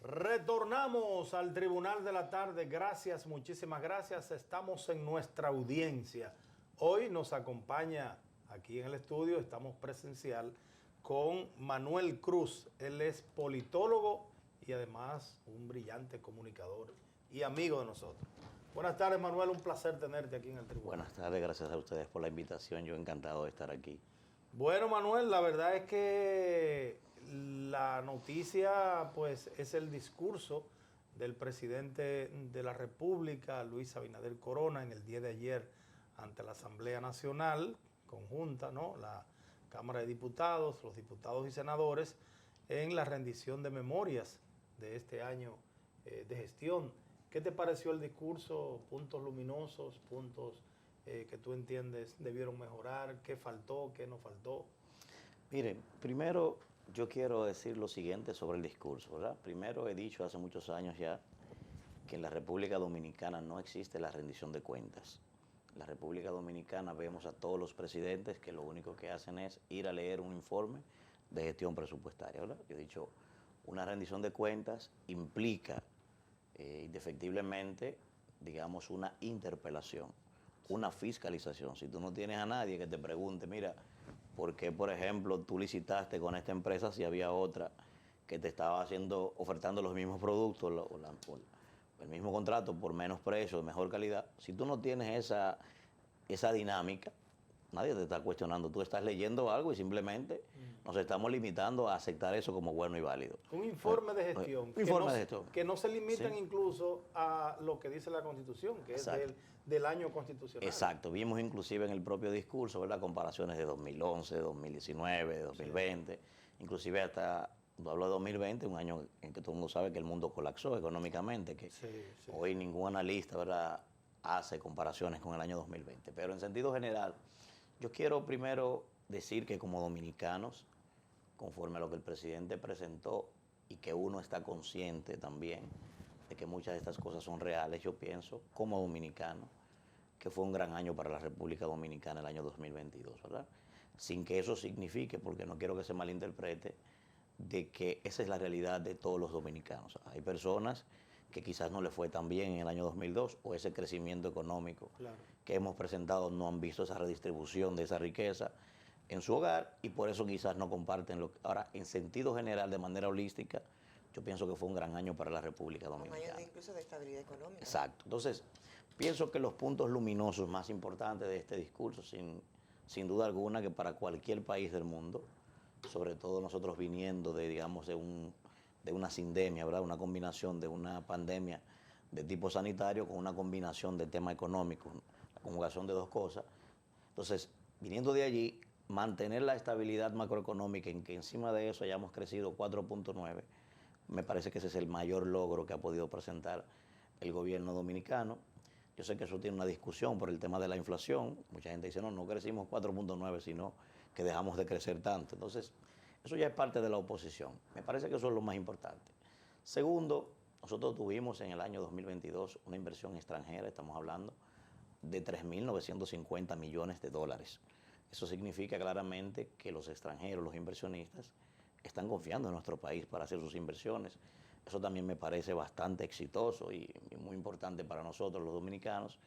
Retornamos al Tribunal de la Tarde. Gracias, muchísimas gracias. Estamos en nuestra audiencia. Hoy nos acompaña aquí en el estudio, estamos presencial con Manuel Cruz. Él es politólogo y además un brillante comunicador y amigo de nosotros. Buenas tardes, Manuel. Un placer tenerte aquí en el tribunal. Buenas tardes, gracias a ustedes por la invitación. Yo encantado de estar aquí. Bueno, Manuel, la verdad es que la noticia pues es el discurso del presidente de la República, Luis Abinader Corona, en el día de ayer ante la Asamblea Nacional conjunta, ¿no? La Cámara de Diputados, los diputados y senadores, en la rendición de memorias de este año de gestión. ¿Qué te pareció el discurso? Puntos luminosos, puntos que tú entiendes debieron mejorar, qué faltó, qué no faltó. Miren, primero yo quiero decir lo siguiente sobre el discurso, ¿verdad? Primero he dicho hace muchos años ya que en la República Dominicana no existe la rendición de cuentas. En la República Dominicana vemos a todos los presidentes que lo único que hacen es ir a leer un informe de gestión presupuestaria, ¿verdad? Yo he dicho, una rendición de cuentas implica indefectiblemente, digamos, una interpelación, una fiscalización. Si tú no tienes a nadie que te pregunte, mira, ¿por qué, por ejemplo, tú licitaste con esta empresa si había otra que te estaba ofertando los mismos productos o el mismo contrato por menos precio, de mejor calidad? Si tú no tienes esa dinámica, nadie te está cuestionando. Tú estás leyendo algo y simplemente nos estamos limitando a aceptar eso como bueno y válido. Un informe de gestión. Un informe de gestión. Que no se limitan Sí. incluso a lo que dice la Constitución, que Exacto. es del año constitucional. Exacto. Vimos inclusive en el propio discurso, ¿verdad?, comparaciones de 2011, de 2019, de 2020, inclusive hasta, no hablo de 2020, un año en que todo el mundo sabe que el mundo colapsó económicamente, que hoy ningún analista, ¿verdad?, hace comparaciones con el año 2020. Pero en sentido general, yo quiero primero decir que como dominicanos, conforme a lo que el presidente presentó y que uno está consciente también de que muchas de estas cosas son reales, yo pienso como dominicano que fue un gran año para la República Dominicana el año 2022, ¿verdad? Sin que eso signifique, porque no quiero que se malinterprete, de que esa es la realidad de todos los dominicanos. Hay personas que quizás no le fue tan bien en el año 2002 o ese crecimiento económico que hemos presentado no han visto esa redistribución de esa riqueza en su hogar y por eso quizás no comparten lo que... Ahora, en sentido general, de manera holística, yo pienso que fue un gran año para la República Dominicana. Un año incluso de estabilidad económica. Exacto. Entonces, pienso que los puntos luminosos más importantes de este discurso, sin duda alguna, que para cualquier país del mundo, sobre todo nosotros viniendo de, digamos, de una sindemia, ¿verdad?, una combinación de una pandemia de tipo sanitario con una combinación de tema económico, la conjugación de dos cosas. Entonces, viniendo de allí, mantener la estabilidad macroeconómica en que encima de eso hayamos crecido 4.9, me parece que ese es el mayor logro que ha podido presentar el gobierno dominicano. Yo sé que eso tiene una discusión por el tema de la inflación. Mucha gente dice, no crecimos 4.9, sino que dejamos de crecer tanto. Entonces, eso ya es parte de la oposición. Me parece que eso es lo más importante. Segundo, nosotros tuvimos en el año 2022 una inversión extranjera, estamos hablando de 3.950 millones de dólares. Eso significa claramente que los extranjeros, los inversionistas, están confiando en nuestro país para hacer sus inversiones. Eso también me parece bastante exitoso y muy importante para nosotros los dominicanos.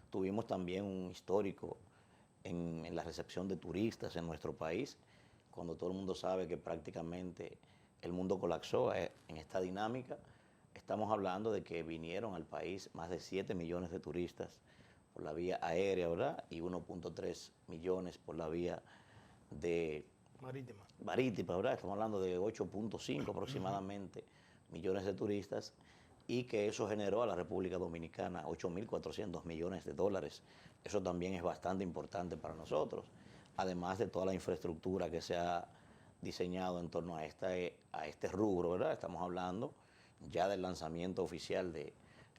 Tuvimos también un histórico en la recepción de turistas en nuestro país, cuando todo el mundo sabe que prácticamente el mundo colapsó en esta dinámica. Estamos hablando de que vinieron al país más de 7 millones de turistas por la vía aérea, ¿verdad?, y 1.3 millones por la vía marítima, ¿verdad? Estamos hablando de 8.5 aproximadamente millones de turistas y que eso generó a la República Dominicana 8.400 millones de dólares. Eso también es bastante importante para nosotros, además de toda la infraestructura que se ha diseñado en torno a este rubro, ¿verdad? Estamos hablando ya del lanzamiento oficial del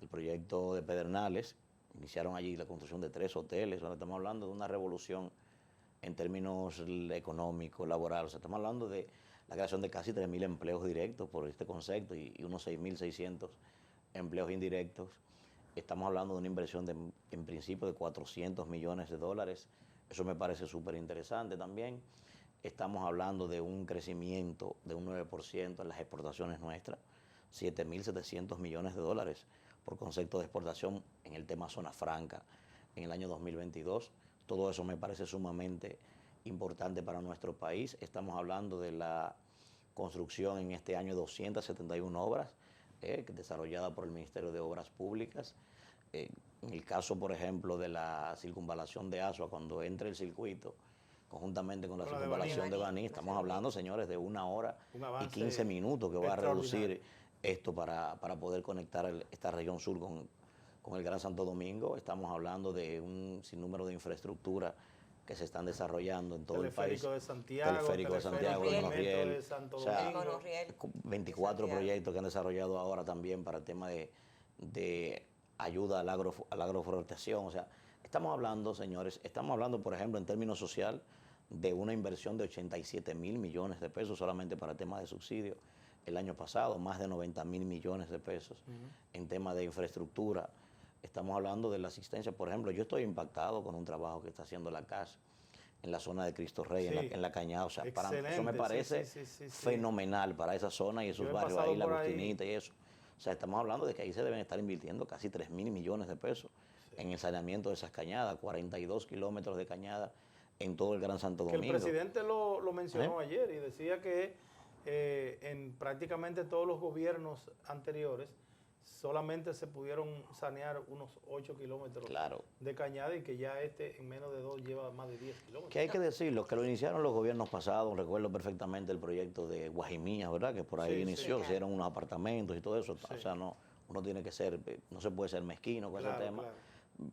proyecto de Pedernales. Iniciaron allí la construcción de 3 hoteles, donde estamos hablando de una revolución en términos económicos, laborales. O sea, estamos hablando de la creación de casi 3.000 empleos directos por este concepto y unos 6.600 empleos indirectos. estamos hablando de una inversión en principio de 400 millones de dólares. Eso me parece súper interesante también. Estamos hablando de un crecimiento de un 9% en las exportaciones nuestras, 7.700 millones de dólares por concepto de exportación en el tema zona franca en el año 2022. Todo eso me parece sumamente importante para nuestro país. Estamos hablando de la construcción en este año de 271 obras desarrolladas por el Ministerio de Obras Públicas. En el caso, por ejemplo, de la circunvalación de Asua, cuando entre el circuito, conjuntamente con la circunvalación de Baní, estamos hablando, señores, de 1 hora y 15 minutos que va a reducir esto para poder conectar esta región sur con el Gran Santo Domingo. Estamos hablando de un sinnúmero de infraestructura que se están desarrollando en todo el país. Teleférico de Santiago, el monorriel, de Santo Domingo. 24 proyectos que han desarrollado ahora también para el tema de ayuda a la agroforestación. O sea, estamos hablando, señores, por ejemplo, en términos social, de una inversión de 87.000 millones de pesos solamente para el tema de subsidios. El año pasado, más de 90.000 millones de pesos en tema de infraestructura. Estamos hablando de la asistencia. Por ejemplo, yo estoy impactado con un trabajo que está haciendo la CAS en la zona de Cristo Rey, en la Cañada. O sea, eso me parece fenomenal para esa zona y esos barrios ahí, la Agustinita y eso. O sea, estamos hablando de que ahí se deben estar invirtiendo casi 3.000 millones de pesos en el saneamiento de esas cañadas, 42 kilómetros de cañada en todo el Gran Santo Domingo. Que el presidente lo mencionó ayer y decía que en prácticamente todos los gobiernos anteriores solamente se pudieron sanear unos 8 kilómetros de cañada y que ya en menos de 2 lleva más de 10 kilómetros. Que hay que decirlo, que lo iniciaron los gobiernos pasados. Recuerdo perfectamente el proyecto de Guajimía, ¿verdad? Que por ahí inició, se dieron unos apartamentos y todo eso. Sí. O sea, no se puede ser mezquino con ese tema.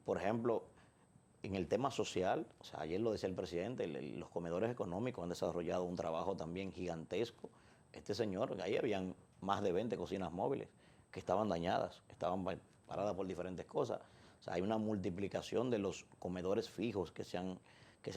Por ejemplo, en el tema social, o sea, ayer lo decía el presidente, los comedores económicos han desarrollado un trabajo también gigantesco. Este señor, ahí habían más de 20 cocinas móviles que estaban dañadas, estaban paradas por diferentes cosas. O sea, hay una multiplicación de los comedores fijos que se han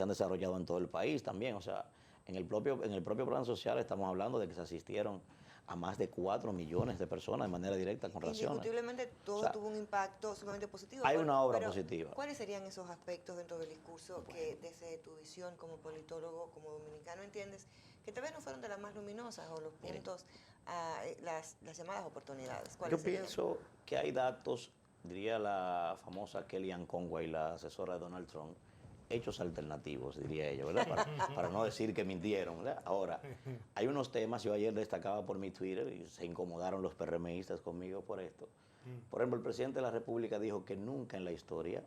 desarrollado en todo el país también. O sea, en el propio plan social estamos hablando de que se asistieron a más de 4 millones de personas de manera directa con raciones. Indiscutiblemente todo tuvo un impacto sumamente positivo. Hay una obra positiva. ¿Cuáles serían esos aspectos dentro del discurso que desde tu visión como politólogo, como dominicano, entiendes que tal vez no fueron de las más luminosas o los puntos, las llamadas oportunidades? Yo pienso que hay datos, diría la famosa Kellyanne Conway, la asesora de Donald Trump, hechos alternativos, diría ella, ¿verdad? Para no decir que mintieron, ¿verdad? Ahora, hay unos temas, yo ayer destacaba por mi Twitter y se incomodaron los PRMistas conmigo por esto. Por ejemplo, el presidente de la República dijo que nunca en la historia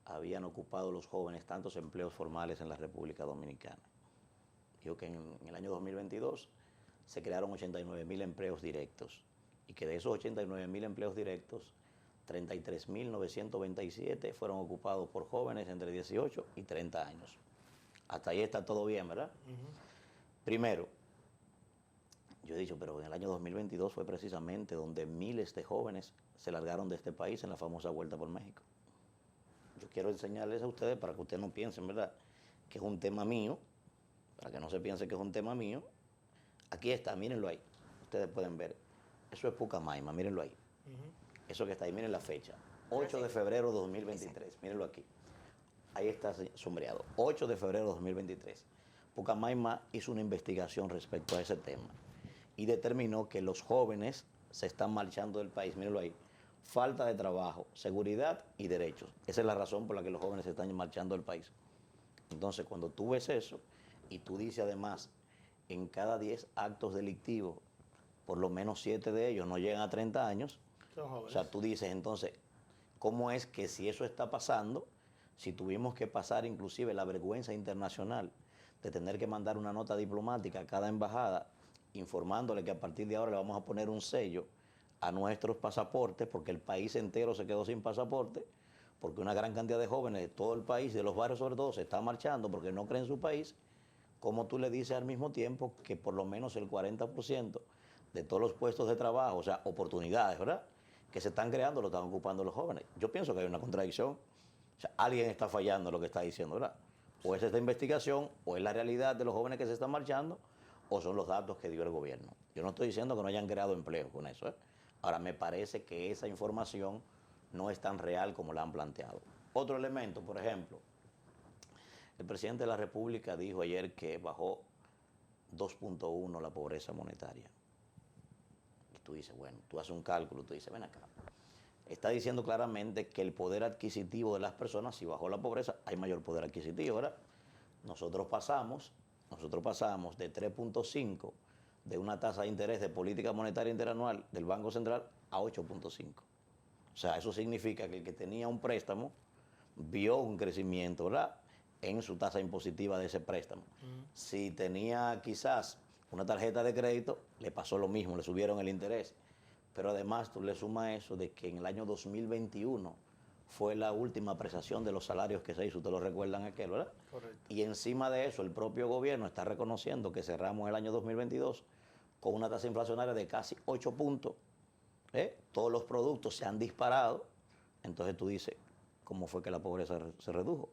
habían ocupado los jóvenes tantos empleos formales en la República Dominicana. Dijo que en el año 2022 se crearon 89.000 empleos directos y que de esos 89.000 empleos directos, 33.927 fueron ocupados por jóvenes entre 18 y 30 años. Hasta ahí está todo bien, ¿verdad? Primero, yo he dicho, pero en el año 2022 fue precisamente donde miles de jóvenes se largaron de este país en la famosa Vuelta por México. Yo quiero enseñarles a ustedes, para que ustedes no piensen, ¿verdad?, que es un tema mío, para que no se piense que es un tema mío. Aquí está, mírenlo ahí. Ustedes pueden ver. Eso es Pucamaima, mírenlo ahí. Eso que está ahí, miren la fecha. 8 de febrero de 2023, mírenlo aquí. Ahí está sombreado. 8 de febrero de 2023. Pucamaima hizo una investigación respecto a ese tema y determinó que los jóvenes se están marchando del país, mírenlo ahí. Falta de trabajo, seguridad y derechos. Esa es la razón por la que los jóvenes se están marchando del país. Entonces, cuando tú ves eso y tú dices además, en cada 10 actos delictivos, por lo menos 7 de ellos no llegan a 30 años, o sea, tú dices entonces, ¿cómo es que si eso está pasando, si tuvimos que pasar inclusive la vergüenza internacional de tener que mandar una nota diplomática a cada embajada informándole que a partir de ahora le vamos a poner un sello a nuestros pasaportes porque el país entero se quedó sin pasaporte, porque una gran cantidad de jóvenes de todo el país, de los barrios sobre todo, se están marchando porque no creen en su país? ¿Cómo tú le dices al mismo tiempo que por lo menos el 40% de todos los puestos de trabajo, o sea, oportunidades, ¿verdad?, que se están creando, lo están ocupando los jóvenes? Yo pienso que hay una contradicción. O sea, alguien está fallando en lo que está diciendo, ¿verdad? O es esta investigación, o es la realidad de los jóvenes que se están marchando, o son los datos que dio el gobierno. Yo no estoy diciendo que no hayan creado empleo con eso, ¿eh? Ahora, me parece que esa información no es tan real como la han planteado. Otro elemento, por ejemplo, el presidente de la República dijo ayer que bajó 2.1 la pobreza monetaria. Y tú dices, bueno, tú haces un cálculo, tú dices, ven acá. Está diciendo claramente que el poder adquisitivo de las personas, si bajó la pobreza, hay mayor poder adquisitivo, ¿verdad? Nosotros pasamos de 3.5 de una tasa de interés de política monetaria interanual del Banco Central a 8.5. O sea, eso significa que el que tenía un préstamo vio un crecimiento, ¿verdad?, en su tasa impositiva de ese préstamo. Si tenía quizás una tarjeta de crédito, le pasó lo mismo, le subieron el interés. Pero además tú le sumas eso de que en el año 2021 fue la última apreciación de los salarios que se hizo, ustedes lo recuerdan aquel, ¿verdad? Correcto. Y encima de eso el propio gobierno está reconociendo que cerramos el año 2022 con una tasa inflacionaria de casi 8 puntos. Todos los productos se han disparado. Entonces tú dices, ¿cómo fue que la pobreza se redujo?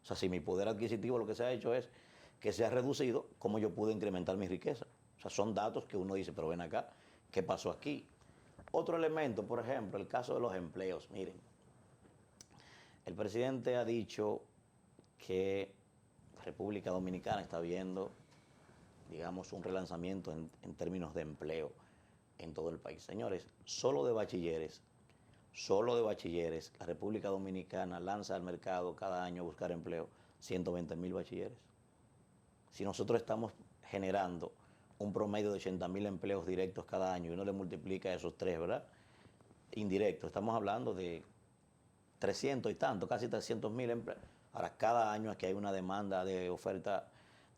O sea, si mi poder adquisitivo lo que se ha hecho es que se ha reducido, ¿cómo yo pude incrementar mi riqueza? O sea, son datos que uno dice, pero ven acá, ¿qué pasó aquí? Otro elemento, por ejemplo, el caso de los empleos. Miren, el presidente ha dicho que República Dominicana está viendo, digamos, un relanzamiento en términos de empleo en todo el país. Señores, solo de bachilleres, la República Dominicana lanza al mercado cada año a buscar empleo 120,000 bachilleres. Si nosotros estamos generando un promedio de 80,000 empleos directos cada año y uno le multiplica esos 3, ¿verdad?, indirectos, estamos hablando de 300 y tanto, casi 300,000 empleos. Ahora, cada año aquí hay una demanda de oferta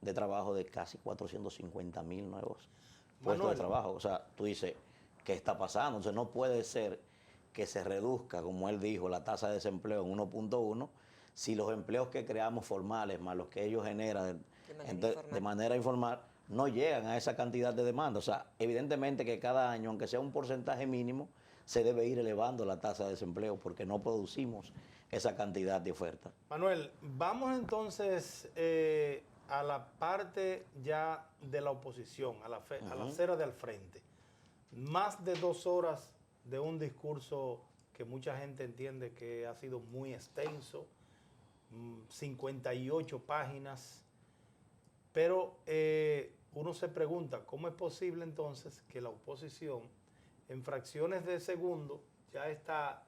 de trabajo de casi 450,000 nuevos puestos de trabajo. O sea, tú dices, ¿qué está pasando? Entonces no puede ser que se reduzca, como él dijo, la tasa de desempleo en 1.1 si los empleos que creamos formales más los que ellos generan de manera informal no llegan a esa cantidad de demanda. O sea, evidentemente que cada año, aunque sea un porcentaje mínimo, se debe ir elevando la tasa de desempleo porque no producimos esa cantidad de oferta. Manuel, vamos entonces a la parte ya de la oposición, a la acera del frente. Más de 2 horas de un discurso que mucha gente entiende que ha sido muy extenso, 58 páginas, pero uno se pregunta, ¿cómo es posible entonces que la oposición en fracciones de segundo ya está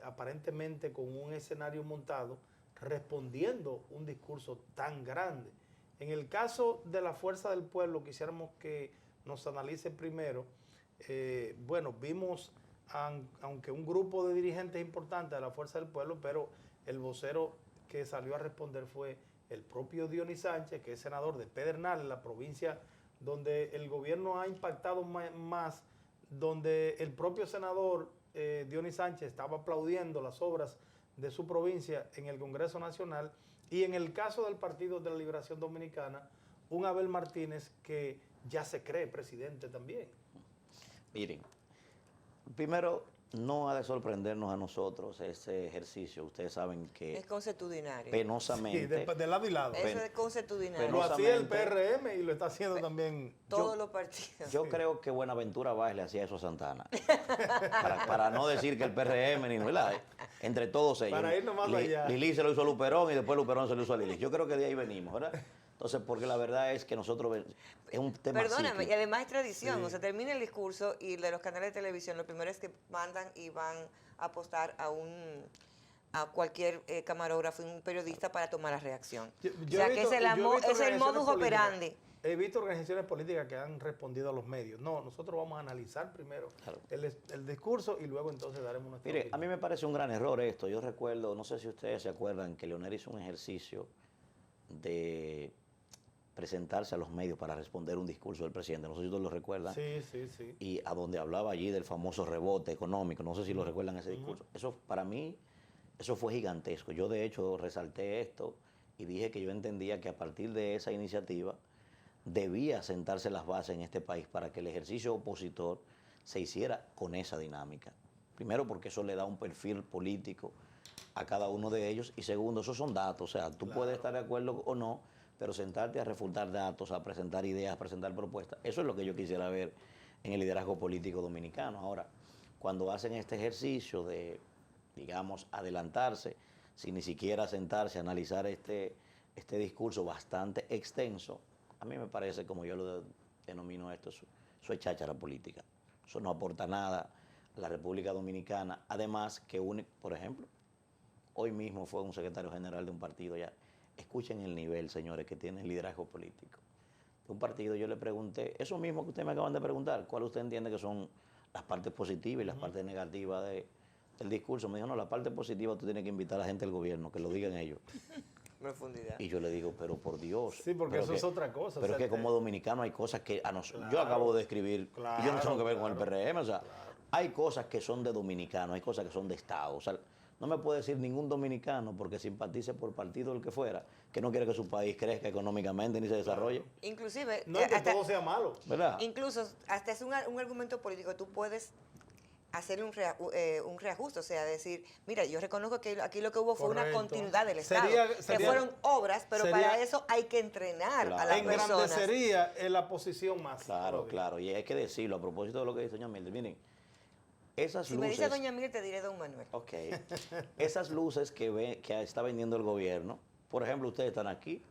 aparentemente con un escenario montado respondiendo un discurso tan grande? En el caso de la Fuerza del Pueblo, quisiéramos que nos analice primero. Bueno, vimos, aunque un grupo de dirigentes importantes de la Fuerza del Pueblo, pero el vocero que salió a responder fue el propio Dionis Sánchez, que es senador de Pedernales, la provincia donde el gobierno ha impactado más, donde el propio senador Dionis Sánchez estaba aplaudiendo las obras de su provincia en el Congreso Nacional, y en el caso del Partido de la Liberación Dominicana, un Abel Martínez que ya se cree presidente también. Miren, primero, no ha de sorprendernos a nosotros ese ejercicio. Ustedes saben que es consuetudinario. Penosamente. Sí, de lado y lado. Eso es consuetudinario. Lo hacía el PRM y lo está haciendo también todos los partidos. Yo creo que Buenaventura Báez le hacía eso a Santana. para no decir que el PRM ni ¿verdad? Entre todos ellos. Para irnos más allá. Lili se lo hizo a Luperón y después Luperón se lo hizo a Lili. Yo creo que de ahí venimos, ¿verdad? Entonces, porque la verdad es que nosotros, es un tema Perdóname, psíquico. y además es tradición, Sí. o sea, termina el discurso y de los canales de televisión, lo primero es que mandan y van a apostar a cualquier camarógrafo y un periodista para tomar la reacción. O sea, que es el modus operandi. He visto organizaciones políticas que han respondido a los medios. No, nosotros vamos a analizar primero el discurso y luego entonces daremos nuestra Mire, opinión. a mí me parece un gran error esto. Yo recuerdo, no sé si ustedes se acuerdan, que Leonel hizo un ejercicio de presentarse a los medios para responder un discurso del presidente. No sé si ustedes lo recuerdan. Sí. Y a donde hablaba allí del famoso rebote económico. No sé si lo recuerdan ese discurso. Eso, para mí, eso fue gigantesco. Yo, de hecho, resalté esto y dije que yo entendía que a partir de esa iniciativa debía sentarse las bases en este país para que el ejercicio opositor se hiciera con esa dinámica. Primero, porque eso le da un perfil político a cada uno de ellos. Y segundo, esos son datos. O sea, tú puedes estar de acuerdo o no, pero sentarte a refutar datos, a presentar ideas, a presentar propuestas, eso es lo que yo quisiera ver en el liderazgo político dominicano. Ahora, cuando hacen este ejercicio de digamos, adelantarse, sin ni siquiera sentarse a analizar este discurso bastante extenso. A mí me parece, como yo lo denomino esto, eso es cháchara política. Eso no aporta nada a la República Dominicana. Además, que por ejemplo, hoy mismo fue un secretario general de un partido ya. Escuchen el nivel, señores, que tiene el liderazgo político. De un partido yo le pregunté, eso mismo que ustedes me acaban de preguntar, ¿cuál usted entiende que son las partes positivas y las partes negativas del discurso? Me dijo, no, la parte positiva tú tienes que invitar a la gente del gobierno, que lo digan ellos. Profundidad. Y yo le digo, pero por Dios. Sí, porque eso es otra cosa. Pero es que como dominicano hay cosas que Claro, yo acabo de escribir, claro, y yo no tengo que ver con el claro, PRM, o sea, hay cosas que son de dominicano, hay cosas que son de Estado. O sea, no me puede decir ningún dominicano, porque simpatice por partido el que fuera, que no quiere que su país crezca económicamente ni se desarrolle. Inclusive, No es que todo sea malo. ¿Verdad? incluso hasta es un argumento político, tú puedes hacer un reajuste, o sea, decir, mira, yo reconozco que aquí lo que hubo fue una Correcto. continuidad del Estado, que fueron obras, pero para eso hay que entrenar a las personas. Engrandecería la posición más. Claro, claro, y hay que decirlo a propósito de lo que dice doña Mildred. Miren, esas Si luces... me dice doña Miguel, te diré don Manuel. Ok. Esas luces que está vendiendo el gobierno, por ejemplo, ustedes están aquí,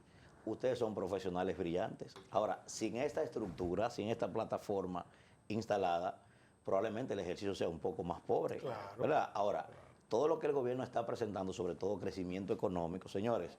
ustedes son profesionales brillantes. Ahora, sin esta estructura, sin esta plataforma instalada, probablemente el ejercicio sea un poco más pobre. Claro. ¿Verdad? Ahora, todo lo que el gobierno está presentando, sobre todo crecimiento económico, señores,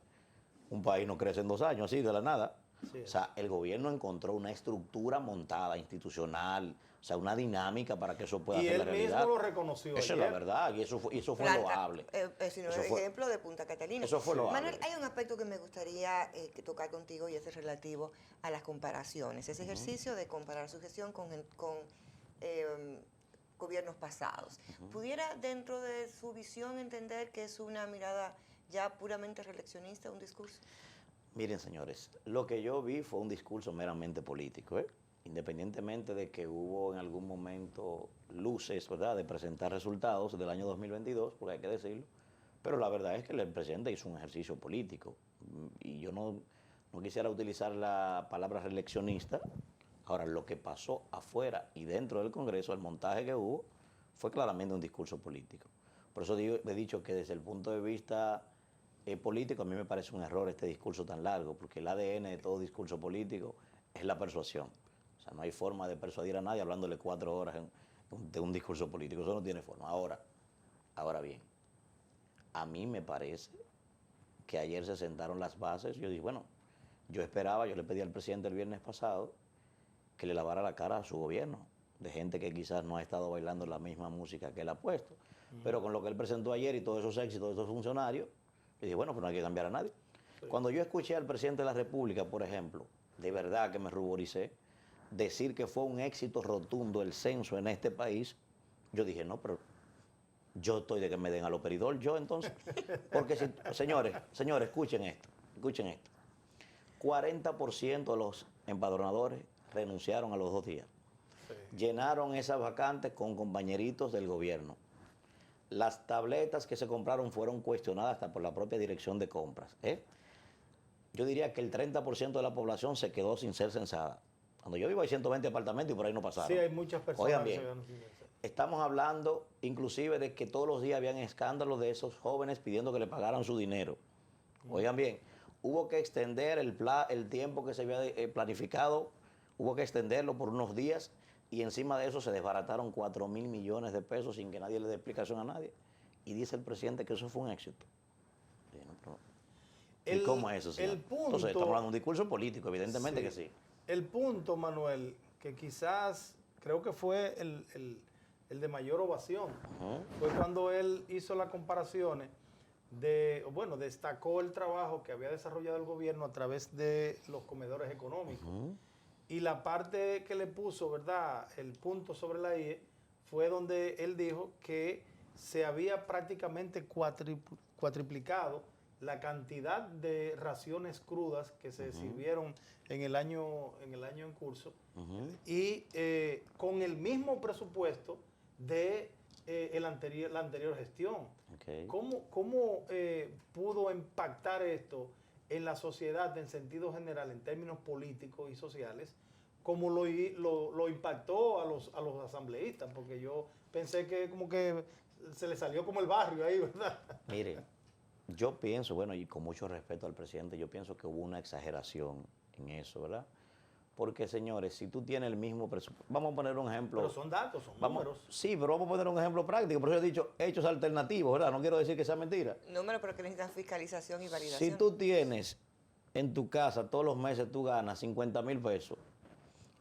un país no crece en 2 años así, de la nada. Sí. O sea, el gobierno encontró una estructura montada, institucional, o sea, una dinámica para que eso pueda ser la realidad. Y él mismo lo reconoció Eso ayer. es la verdad, y eso fue loable. Sino Eso el fue- ejemplo de Punta Catalina. Eso fue loable. Manuel, hay un aspecto que me gustaría tocar contigo y ese es relativo a las comparaciones. Ese ejercicio de comparar su gestión con gobiernos pasados. ¿Pudiera dentro de su visión entender que es una mirada ya puramente reeleccionista, un discurso? Miren, señores, lo que yo vi fue un discurso meramente político, ¿eh? Independientemente de que hubo en algún momento luces, ¿verdad?, de presentar resultados del año 2022, porque hay que decirlo, pero la verdad es que el presidente hizo un ejercicio político y yo no quisiera utilizar la palabra reeleccionista. Ahora, lo que pasó afuera y dentro del Congreso, el montaje que hubo, fue claramente un discurso político. Por eso he dicho que desde el punto de vista político, a mí me parece un error este discurso tan largo, porque el ADN de todo discurso político es la persuasión. O sea, no hay forma de persuadir a nadie hablándole 4 horas de un discurso político. Eso no tiene forma. Ahora bien, a mí me parece que ayer se sentaron las bases. Yo dije, bueno, yo le pedí al presidente el viernes pasado que le lavara la cara a su gobierno, de gente que quizás no ha estado bailando la misma música que él ha puesto. Pero con lo que él presentó ayer y todos esos éxitos de esos funcionarios, yo dije, bueno, pues no hay que cambiar a nadie. Sí. Cuando yo escuché al presidente de la República, por ejemplo, de verdad que me ruboricé, decir que fue un éxito rotundo el censo en este país, yo dije, no, pero yo estoy de que me den aloperidol, yo entonces. Porque, señores, escuchen esto. 40% de los empadronadores renunciaron a los 2 días. Sí. Llenaron esas vacantes con compañeritos del gobierno. Las tabletas que se compraron fueron cuestionadas hasta por la propia dirección de compras. Yo diría que el 30% de la población se quedó sin ser censada. Cuando yo vivo hay 120 apartamentos y por ahí no pasaron. Sí, hay muchas personas. Oigan bien, estamos hablando inclusive de que todos los días habían escándalos de esos jóvenes pidiendo que le pagaran su dinero. Oigan bien, hubo que extender el tiempo que se había planificado, hubo que extenderlo por unos días. Y encima de eso se desbarataron 4.000 millones de pesos sin que nadie le dé explicación a nadie. Y dice el presidente que eso fue un éxito. ¿Y cómo es eso, señor? Entonces, estamos hablando de un discurso político, evidentemente sí. Que sí. El punto, Manuel, que quizás creo que fue el de mayor ovación, fue cuando él hizo las comparaciones destacó el trabajo que había desarrollado el gobierno a través de los comedores económicos. Y la parte que le puso, ¿verdad?, el punto sobre la IE, fue donde él dijo que se había prácticamente cuatriplicado la cantidad de raciones crudas que se sirvieron en el año en curso y con el mismo presupuesto de la anterior gestión. Okay. ¿Cómo pudo impactar esto en la sociedad en sentido general, en términos políticos y sociales, como lo impactó a los asambleístas, porque yo pensé que como que se le salió como el barrio ahí, ¿verdad? Mire, yo pienso, bueno, y con mucho respeto al presidente, yo pienso que hubo una exageración en eso, ¿verdad? Porque, señores, si tú tienes el mismo presupuesto, vamos a poner un ejemplo. Pero son datos, son números. Sí, pero vamos a poner un ejemplo práctico. Por eso he dicho hechos alternativos, ¿verdad? No quiero decir que sea mentira. Números, pero que necesitan fiscalización y validación. Si tú tienes en tu casa, todos los meses tú ganas 50,000 pesos,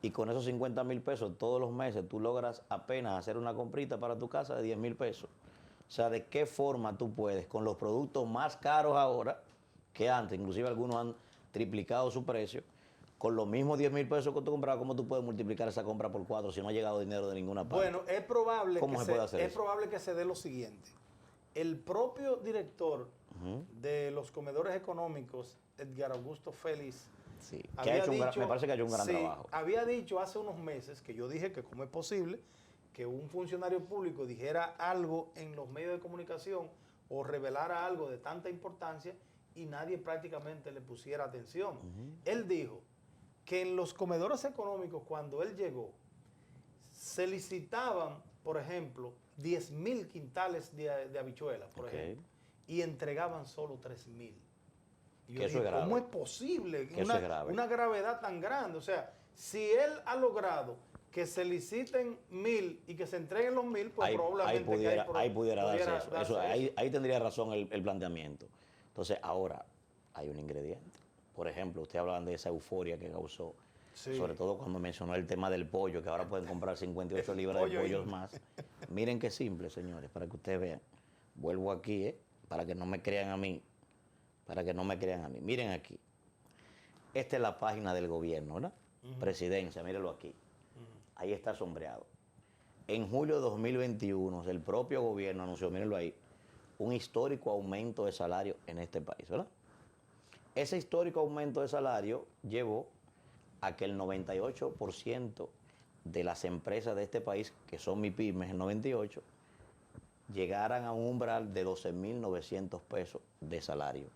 y con esos 50,000 pesos todos los meses tú logras apenas hacer una comprita para tu casa de 10,000 pesos. O sea, ¿de qué forma tú puedes, con los productos más caros ahora que antes, inclusive algunos han triplicado su precio, con los mismos 10,000 pesos que tú comprabas, cómo tú puedes multiplicar esa compra por 4 si no ha llegado dinero de ninguna parte? Bueno, es probable, es probable que se dé lo siguiente. El propio director de los comedores económicos, Edgar Augusto Félix, sí, me parece que ha hecho un gran trabajo. Había dicho hace unos meses, que yo dije que cómo es posible que un funcionario público dijera algo en los medios de comunicación o revelara algo de tanta importancia y nadie prácticamente le pusiera atención. Él dijo que en los comedores económicos, cuando él llegó, se licitaban, por ejemplo, 10,000 quintales de habichuelas, por ejemplo, y entregaban solo 3,000. Y yo dije, ¿cómo es posible una gravedad tan grande? O sea, si él ha logrado que se liciten 1,000 y que se entreguen los 1,000, pues probablemente ahí pudiera darse eso. Ahí tendría razón el planteamiento. Entonces, ahora hay un ingrediente. Por ejemplo, ustedes hablaban de esa euforia que causó, sobre todo cuando mencionó el tema del pollo, que ahora pueden comprar 58 libras de pollos más. Miren qué simple, señores, para que ustedes vean. Vuelvo aquí, para que no me crean a mí. Miren aquí. Esta es la página del gobierno, ¿verdad? Presidencia, mírenlo aquí. Ahí está sombreado. En julio de 2021, el propio gobierno anunció, mírenlo ahí, un histórico aumento de salario en este país, ¿verdad? Ese histórico aumento de salario llevó a que el 98% de las empresas de este país, que son MIPYMES, el 98%, llegaran a un umbral de 12,900 pesos de salario.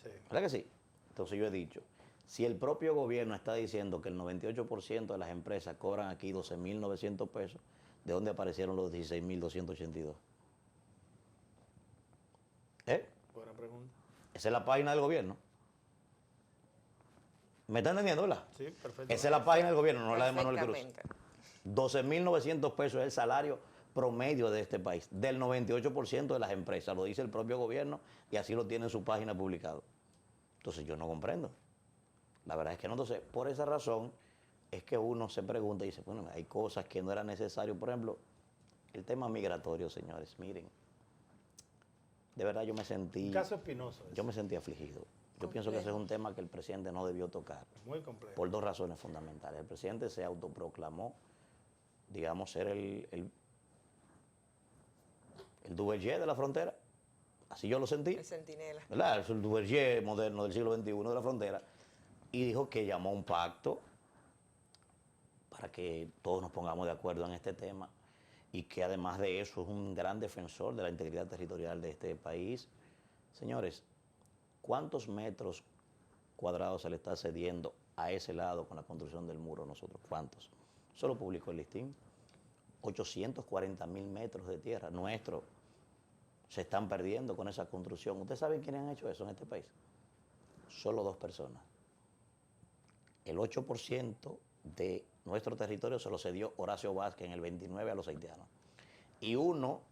Sí. ¿Verdad que sí? Entonces yo he dicho, si el propio gobierno está diciendo que el 98% de las empresas cobran aquí 12,900 pesos, ¿de dónde aparecieron los 16,282? Buena pregunta. Esa es la página del gobierno. ¿Me están entendiendo, verdad? Sí, perfecto. Esa es la página del gobierno, no la de Manuel Cruz. 12,900 pesos es el salario promedio de este país, del 98% de las empresas, lo dice el propio gobierno y así lo tiene en su página publicado. Entonces yo no comprendo. La verdad es que no. Entonces, por esa razón es que uno se pregunta y dice, bueno, hay cosas que no era necesario. Por ejemplo, el tema migratorio, señores, miren. De verdad yo me sentí... Un caso espinoso. Yo me sentí afligido. Yo pienso que ese es un tema que el presidente no debió tocar. Muy complejo. Por dos razones fundamentales. El presidente se autoproclamó, digamos, ser el Duvalier de la frontera. Así yo lo sentí. El centinela. ¿Verdad? Es el Duvalier moderno del siglo XXI de la frontera. Y dijo que llamó a un pacto para que todos nos pongamos de acuerdo en este tema y que además de eso es un gran defensor de la integridad territorial de este país. Señores, ¿cuántos metros cuadrados se le está cediendo a ese lado con la construcción del muro nosotros? ¿Cuántos? Solo publicó el listín. 840,000 metros de tierra nuestros se están perdiendo con esa construcción. ¿Ustedes saben quiénes han hecho eso en este país? Solo 2 personas. El 8% de nuestro territorio se lo cedió Horacio Vázquez en el 29 a los haitianos. Y uno,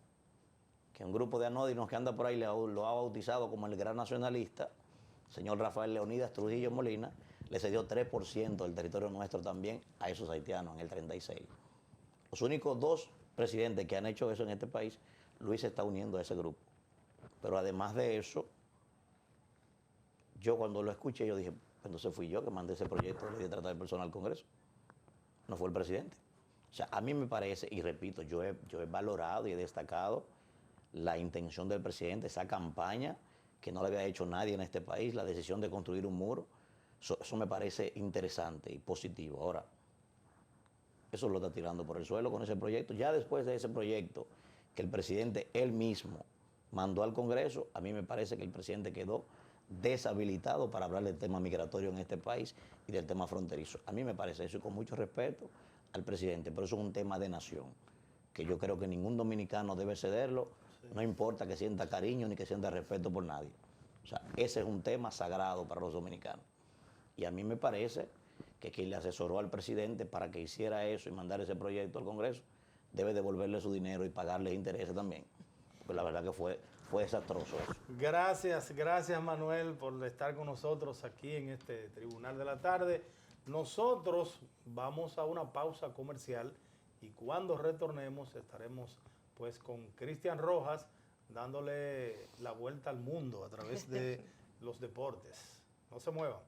que un grupo de anódinos que anda por ahí lo ha bautizado como el gran nacionalista, el señor Rafael Leonidas Trujillo Molina, le cedió 3% del territorio nuestro también a esos haitianos en el 36. Los únicos 2 presidentes que han hecho eso en este país, Luis se está uniendo a ese grupo. Pero además de eso, yo cuando lo escuché, yo dije, entonces fui yo que mandé ese proyecto de ley de trata de personas al Congreso. No fue el presidente. O sea, a mí me parece, y repito, yo he valorado y he destacado la intención del presidente, esa campaña que no le había hecho nadie en este país, la decisión de construir un muro. Eso me parece interesante y positivo. Ahora, eso lo está tirando por el suelo con ese proyecto. Ya después de ese proyecto, que el presidente él mismo mandó al Congreso, a mí me parece que el presidente quedó deshabilitado para hablar del tema migratorio en este país y del tema fronterizo. A mí me parece eso, y con mucho respeto al presidente, pero eso es un tema de nación, que yo creo que ningún dominicano debe cederlo, no importa que sienta cariño ni que sienta respeto por nadie. O sea, ese es un tema sagrado para los dominicanos. Y a mí me parece que quien le asesoró al presidente para que hiciera eso y mandar ese proyecto al Congreso, debe devolverle su dinero y pagarle intereses también. Pues la verdad que fue desastroso eso. Gracias Manuel por estar con nosotros aquí en este Tribunal de la Tarde. Nosotros vamos a una pausa comercial y cuando retornemos estaremos pues con Cristian Rojas dándole la vuelta al mundo a través de los deportes. No se muevan.